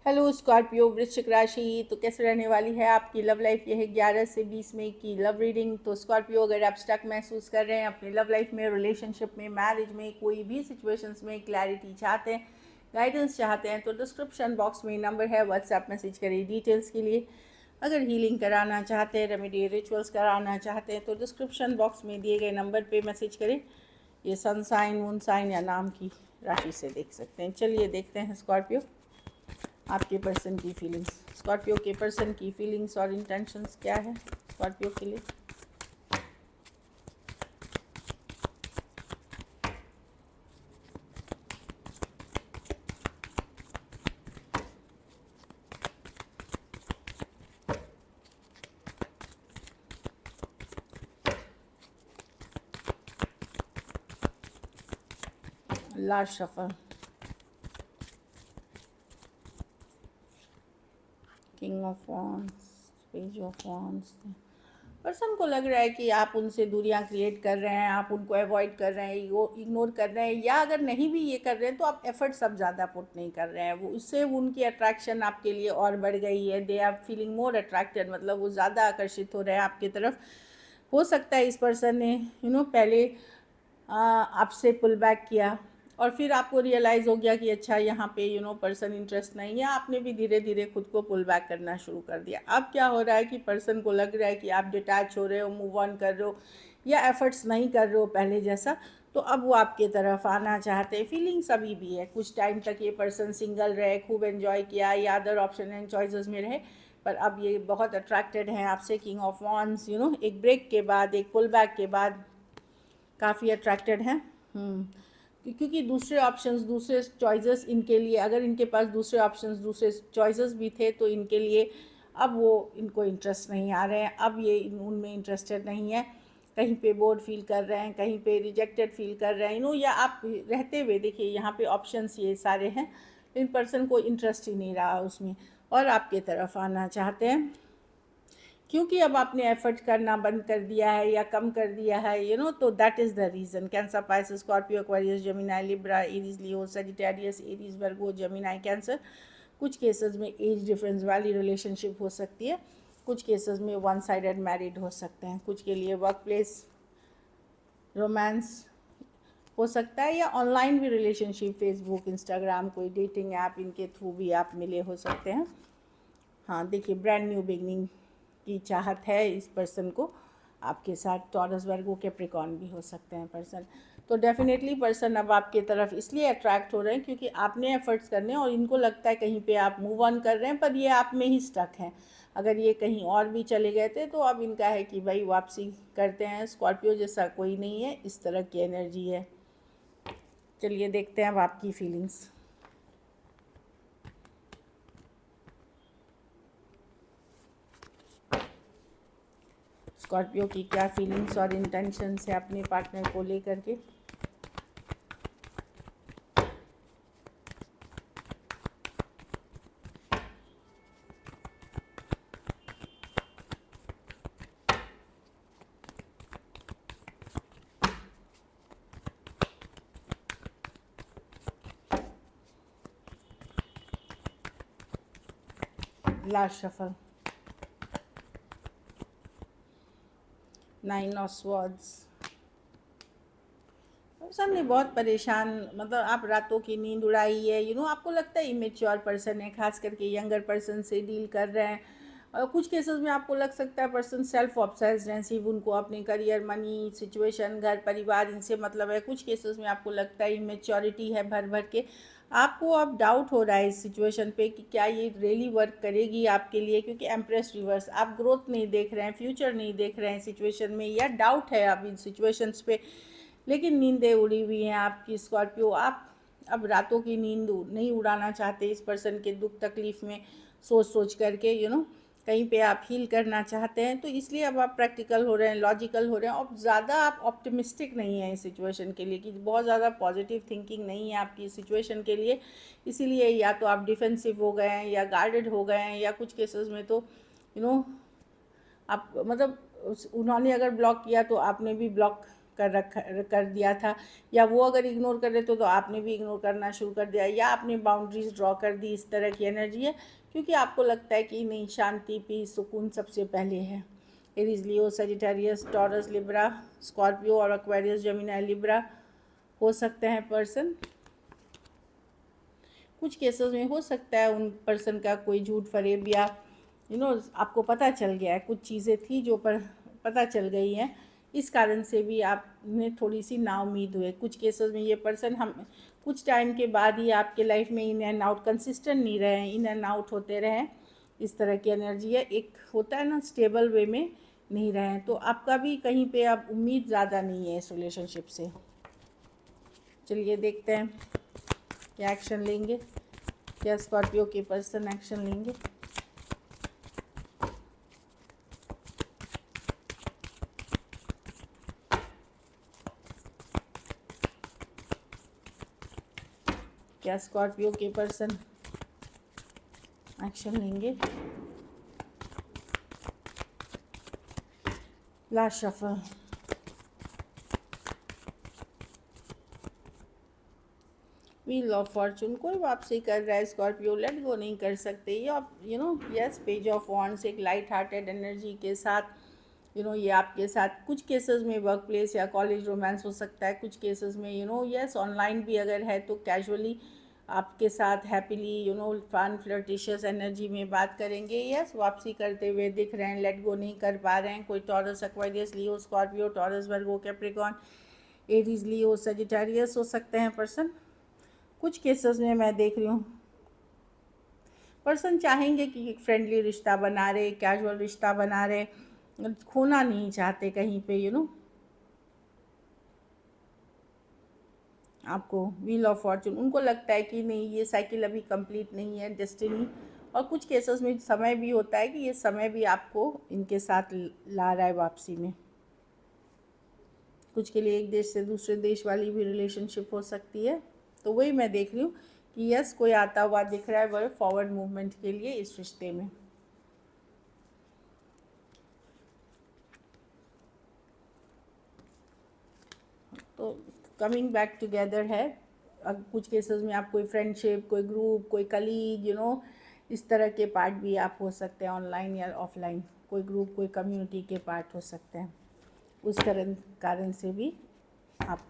Hello Scorpio वृश्चिक राशि। तो कैसे रहने वाली है आपकी लव लाइफ? यह है 11 से 20 मई की लव रीडिंग। तो स्कॉर्पियो, अगर आप स्टक महसूस कर रहे हैं अपनी लव लाइफ में, रिलेशनशिप में, मैरिज में, कोई भी सिचुएशंस में क्लैरिटी चाहते हैं, गाइडेंस चाहते हैं, तो डिस्क्रिप्शन बॉक्स में नंबर है, व्हाट्सएप मैसेज करिए डिटेल्स के लिए। अगर हीलिंग कराना चाहते हैं, रेमेडी रिचुअल्स कराना चाहते हैं, तो डिस्क्रिप्शन बॉक्स में दिए गए नंबर पर मैसेज करें। ये सन साइन, मून साइन या नाम की राशि से देख सकते हैं। चलिए देखते हैं स्कॉर्पियो आपके पर्सन की फीलिंग्स। स्कॉर्पियो के पर्सन की फीलिंग्स और इंटेंशंस क्या है स्कॉर्पियो के लिए? Last shuffle, king of wands, page of wands. Person को लग रहा है कि आप उनसे दूरियां क्रिएट कर रहे हैं, आप उनको अवॉइड कर रहे हैं, इग्नोर कर रहे हैं, या अगर नहीं भी ये कर रहे हैं तो आप एफर्ट सब ज़्यादा पुट नहीं कर रहे हैं। वो उससे उनकी अट्रैक्शन आपके लिए और बढ़ गई है। They are feeling more attracted, मतलब वो ज़्यादा आकर्षित हो रहे हैं आपकी तरफ। हो सकता है इस पर्सन ने पहले आपसे पुल बैक किया और फिर आपको रियलाइज़ हो गया कि अच्छा यहाँ पे पर्सन इंटरेस्ट नहीं है। आपने भी धीरे धीरे खुद को पुल बैक करना शुरू कर दिया। अब क्या हो रहा है कि पर्सन को लग रहा है कि आप डिटैच हो रहे हो, मूव ऑन कर रहे हो, या एफर्ट्स नहीं कर रहे हो पहले जैसा। तो अब वो आपके तरफ आना चाहते हैं। फीलिंग्स अभी भी है। कुछ टाइम तक ये पर्सन सिंगल रहे, खूब एंजॉय किया, या अदर ऑप्शन एंड चॉइसेस में रहे, पर अब ये बहुत अट्रैक्टेड हैं आपसे। किंग ऑफ वॉन्ड्स, एक ब्रेक के बाद, एक पुल बैक के बाद काफ़ी अट्रैक्टेड हैं। क्योंकि दूसरे ऑप्शंस, दूसरे चॉइसेस इनके लिए, अगर इनके पास दूसरे ऑप्शंस, दूसरे चॉइसेस भी थे तो इनके लिए अब वो इनको इंटरेस्ट नहीं आ रहे हैं। अब ये उनमें इंटरेस्टेड नहीं है। कहीं पे बोर्ड फील कर रहे हैं, कहीं पे रिजेक्टेड फील कर रहे हैं, या आप रहते हुए देखिए यहाँ पे ऑप्शंस ये सारे हैं। इन पर्सन को इंटरेस्ट ही नहीं रहा उसमें और आपके तरफ आना चाहते हैं, क्योंकि अब आपने एफर्ट करना बंद कर दिया है या कम कर दिया है, तो that is the reason. Cancer, Pisces, Scorpio, Aquarius, Gemini, Libra, Aries, Leo, Sagittarius, Aries, Virgo, Gemini, cancer. कुछ केसेस में एज डिफरेंस वाली रिलेशनशिप हो सकती है, कुछ केसेस में वन साइडेड मैरिड हो सकते हैं, कुछ के लिए वर्क प्लेस रोमांस हो सकता है, या ऑनलाइन भी रिलेशनशिप, फेसबुक, इंस्टाग्राम, कोई डेटिंग ऐप, इनके थ्रू भी आप मिले हो सकते हैं। हाँ देखिए, ब्रांड न्यू बिगनिंग की चाहत है इस पर्सन को आपके साथ। टॉरस, वर्गो, कैप्रिकॉर्न भी हो सकते हैं पर्सन। तो डेफिनेटली पर्सन अब आपके तरफ इसलिए अट्रैक्ट हो रहे हैं क्योंकि आपने एफर्ट्स करने, और इनको लगता है कहीं पे आप मूव ऑन कर रहे हैं, पर ये आप में ही स्टक हैं। अगर ये कहीं और भी चले गए थे तो अब इनका है कि भाई वापसी करते हैं। स्कॉर्पियो जैसा कोई नहीं है, इस तरह की एनर्जी है। चलिए देखते हैं अब आपकी फीलिंग्स। स्कॉर्पियो की क्या फीलिंग्स और इंटेंशंस है अपने पार्टनर को लेकर के? Last shuffle, nine of swords. Person ने बहुत परेशान, मतलब आप रातों की नींद उड़ाई है। आपको लगता है इमेच्योर पर्सन है, खास करके यंगर पर्सन से डील कर रहे हैं। और कुछ केसेस में आपको लग सकता है पर्सन सेल्फ ऑब्सेस्ड हैं, सिर्फ उनको अपने करियर, मनी, सिचुएशन, घर परिवार, इनसे मतलब है। कुछ केसेस में आपको लगता है इमेच्योरिटी है भर भर के। आपको अब डाउट हो रहा है इस सिचुएशन पे कि क्या ये रियली वर्क करेगी आपके लिए, क्योंकि एम्प्रेस रिवर्स, आप ग्रोथ नहीं देख रहे हैं, फ्यूचर नहीं देख रहे हैं सिचुएशन में, या डाउट है अब इन सिचुएशंस पे। लेकिन नींदें उड़ी हुई हैं आपकी स्कॉर्पियो। आप अब रातों की नींद नहीं उड़ाना चाहते इस पर्सन के दुख तकलीफ़ में सोच सोच करके। कहीं पे आप हील करना चाहते हैं, तो इसलिए अब आप प्रैक्टिकल हो रहे हैं, लॉजिकल हो रहे हैं, और ज़्यादा आप ऑप्टिमिस्टिक नहीं हैं इस सिचुएशन के लिए, कि बहुत ज़्यादा पॉजिटिव थिंकिंग नहीं है आपकी इस सिचुएशन के लिए। इसीलिए या तो आप डिफेंसिव हो गए हैं, या गार्डेड हो गए हैं, या कुछ केसेस में तो आप मतलब उन्होंने अगर ब्लॉक किया तो आपने भी ब्लॉक कर दिया था, या वो अगर इग्नोर कर रहे थे तो आपने भी इग्नोर करना शुरू कर दिया, या आपने बाउंड्रीज ड्रॉ कर दी। इस तरह की एनर्जी है, क्योंकि आपको लगता है कि नहीं, शांति, पीस, सुकून सबसे पहले है। एरीज, लियो, सजिटेरियस, टॉरस, लिब्रा, स्कॉर्पियो और एक्वेरियस, जेमिनी, लिब्रा हो सकते हैं पर्सन। कुछ केसेस में हो सकता है उन पर्सन का कोई झूठ फरेब, या आपको पता चल गया है, कुछ चीज़ें थी जो पता चल गई हैं, इस कारण से भी आपने थोड़ी सी नाउम्मीद हुए। कुछ केसेस में ये पर्सन हम कुछ टाइम के बाद ही आपके लाइफ में इन एंड आउट, कंसिस्टेंट नहीं रहे हैं, इन एंड आउट होते रहे, इस तरह की एनर्जी है। एक होता है ना, स्टेबल वे में नहीं रहे हैं, तो आपका भी कहीं पे अब उम्मीद ज़्यादा नहीं है इस रिलेशनशिप से। चलिए देखते हैं क्या एक्शन लेंगे, क्या स्कॉर्पियो के पर्सन एक्शन लेंगे। क्या स्कॉर्पियो के पर्सन एक्शन लेंगे। Last shuffle. Wheel of Fortune. कोई वापसी कर रहा है स्कॉर्पियो, लेट गो नहीं कर सकते ये आप, यस, पेज ऑफ वॉन्ड्स, एक लाइट हार्टेड एनर्जी के साथ, ये आपके साथ कुछ केसेस में वर्क प्लेस या कॉलेज रोमांस हो सकता है, कुछ केसेस में यस ऑनलाइन भी अगर है तो कैजुअली आपके साथ हैप्पीली फन फ्लर्टिशियस एनर्जी में बात करेंगे। यस, वापसी करते हुए दिख रहे हैं, लेट गो नहीं कर पा रहे हैं। कोई टॉरस, एक्वेरियस, लियो, स्कॉर्पियो, टॉरस, वर्गो, कैप्रिकॉर्न, एरीज, लियो, सजिटेरियस हो सकते हैं पर्सन। कुछ केसेस में मैं देख रही हूँ पर्सन चाहेंगे कि एक फ्रेंडली रिश्ता बना रहे, कैजुअल रिश्ता बना रहे, खोना नहीं चाहते कहीं पे, आपको व्हील ऑफ फॉर्चून। उनको लगता है कि नहीं, ये साइकिल अभी कंप्लीट नहीं है, डेस्टिनी। और कुछ केसेस में समय भी होता है कि ये समय भी आपको इनके साथ ला रहा है वापसी में। कुछ के लिए एक देश से दूसरे देश वाली भी रिलेशनशिप हो सकती है। तो वही मैं देख रही हूँ कि यस, कोई आता हुआ दिख रहा है वो फॉरवर्ड मूवमेंट के लिए इस रिश्ते में। तो कमिंग बैक टुगेदर है। कुछ केसेस में आप कोई फ्रेंडशिप, कोई ग्रुप, कोई कलीग, इस तरह के पार्ट भी आप हो सकते हैं, ऑनलाइन या ऑफलाइन। कोई ग्रुप, कोई कम्युनिटी के पार्ट हो सकते हैं, उस कारण से भी आप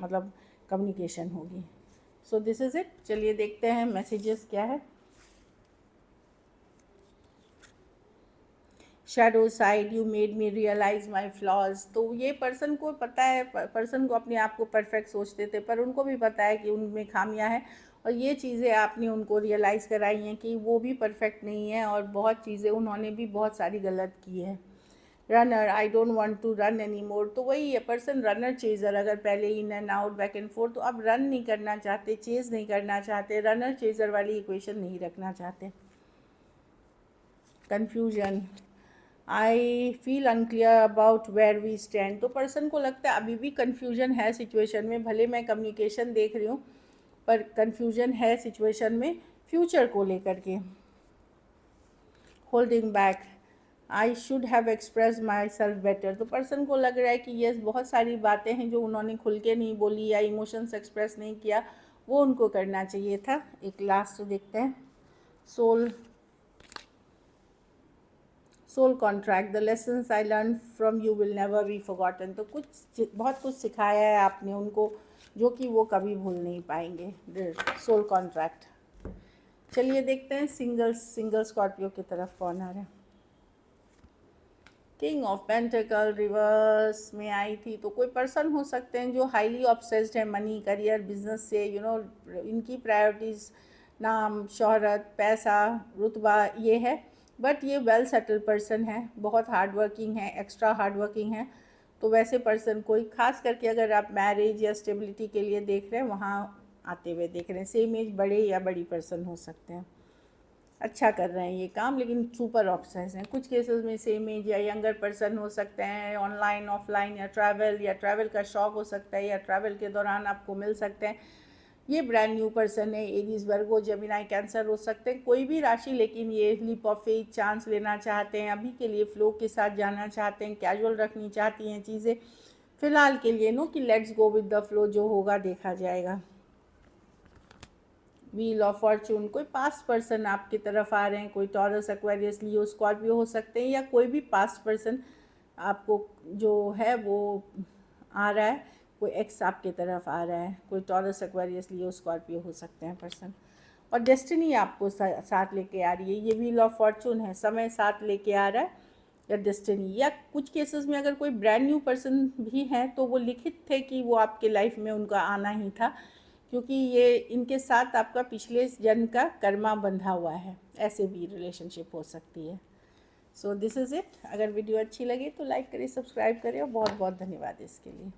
मतलब कम्युनिकेशन होगी। So this is it. चलिए देखते हैं मैसेजेस क्या है। Shadow side, you made me realise my flaws. तो ये पर्सन को पता है, पर्सन को अपने आप को परफेक्ट सोचते थे, पर उनको भी पता है कि उनमें खामियां हैं, और ये चीज़ें आपने उनको रियलाइज़ कराई हैं कि वो भी परफेक्ट नहीं है, और बहुत चीज़ें उन्होंने भी बहुत सारी गलत की है। Runner, I don't want to run any more. तो वही है पर्सन, रनर चेजर। अगर पहले in and out, back and forth, तो अब रन नहीं करना चाहते, चेज नहीं करना चाहते, रनर चेजर वाली इक्वेशन नहीं रखना चाहते। Confusion, I feel unclear about where we stand. तो पर्सन को लगता है अभी भी कन्फ्यूजन है सिचुएशन में, भले मैं कम्युनिकेशन देख रही हूँ पर कन्फ्यूजन है सिचुएशन में फ्यूचर को लेकर के। Holding back, I should have express my self better. तो पर्सन को लग रहा है कि यस, बहुत सारी बातें हैं जो उन्होंने खुल के नहीं बोली या इमोशंस एक्सप्रेस नहीं किया, वो उनको करना चाहिए था। एक लास्ट देखते हैं, soul contract, the lessons I learn from you will never be forgotten. तो बहुत कुछ सिखाया है आपने उनको जो कि वो कभी भूल नहीं पाएंगे। Soul contract. चलिए देखते हैं सिंगल स्कॉर्पियो की तरफ कौन आ रहा है। किंग ऑफ पेंटिकल रिवर्स में आई थी। तो कोई पर्सन हो सकते हैं जो हाईली ऑब्सेस्ड है मनी, करियर, बिजनेस से, इनकी प्रायोरिटीज़ नाम, शोहरत, पैसा, रुतबा ये है। बट ये वेल सेटल्ड पर्सन है, बहुत हार्ड वर्किंग है, एक्स्ट्रा हार्ड वर्किंग है। तो वैसे पर्सन कोई खास करके अगर आप मैरिज या स्टेबिलिटी के लिए देख रहे हैं, वहाँ आते हुए देख रहे हैं। सेम एज बड़े या बड़ी पर्सन हो सकते हैं, अच्छा कर रहे हैं ये काम, लेकिन सुपर ऑब्सेस हैं। कुछ केसेस में सेम एज या यंगर पर्सन हो सकते हैं, ऑनलाइन, ऑफलाइन, या ट्रैवल का शौक़ हो सकता है, या ट्रैवल के दौरान आपको मिल सकते हैं। ये ब्रांड न्यू पर्सन है। एरीज, वर्गो, जेमिनाई, कैंसर हो सकते हैं, कोई भी राशि, लेकिन ये लीप ऑफ फेथ, चांस लेना चाहते हैं, अभी के लिए फ्लो के साथ जाना चाहते हैं, कैजुअल रखनी चाहती हैं चीज़ें फिलहाल के लिए, नो कि let's go with the flow, जो होगा देखा जाएगा। व्हील ऑफ फॉर्चून, कोई पास्ट पर्सन आपकी तरफ आ रहे हैं, कोई टॉरस, एक्वेरियस, लियो, स्कॉर्पियो हो सकते हैं, या कोई भी पास्ट पर्सन आपको जो है वो आ रहा है, कोई एक्स आपके तरफ आ रहा है, कोई टॉरस, एक्वेरियस, लियो, स्कॉर्पियो हो सकते हैं पर्सन। और डेस्टिनी आपको साथ लेके आ रही है, ये व्हील ऑफ फॉर्चून है, समय साथ लेके आ रहा है, या डेस्टिनी, या कुछ केसेस में अगर कोई ब्रांड न्यू पर्सन भी हैं तो वो लिखित थे कि वो आपके लाइफ में उनका आना ही था, क्योंकि ये इनके साथ आपका पिछले जन्म का कर्मा बंधा हुआ है, ऐसे भी रिलेशनशिप हो सकती है। सो दिस इज़ इट। अगर वीडियो अच्छी लगी तो लाइक करें, सब्सक्राइब करें, और बहुत बहुत धन्यवाद इसके लिए।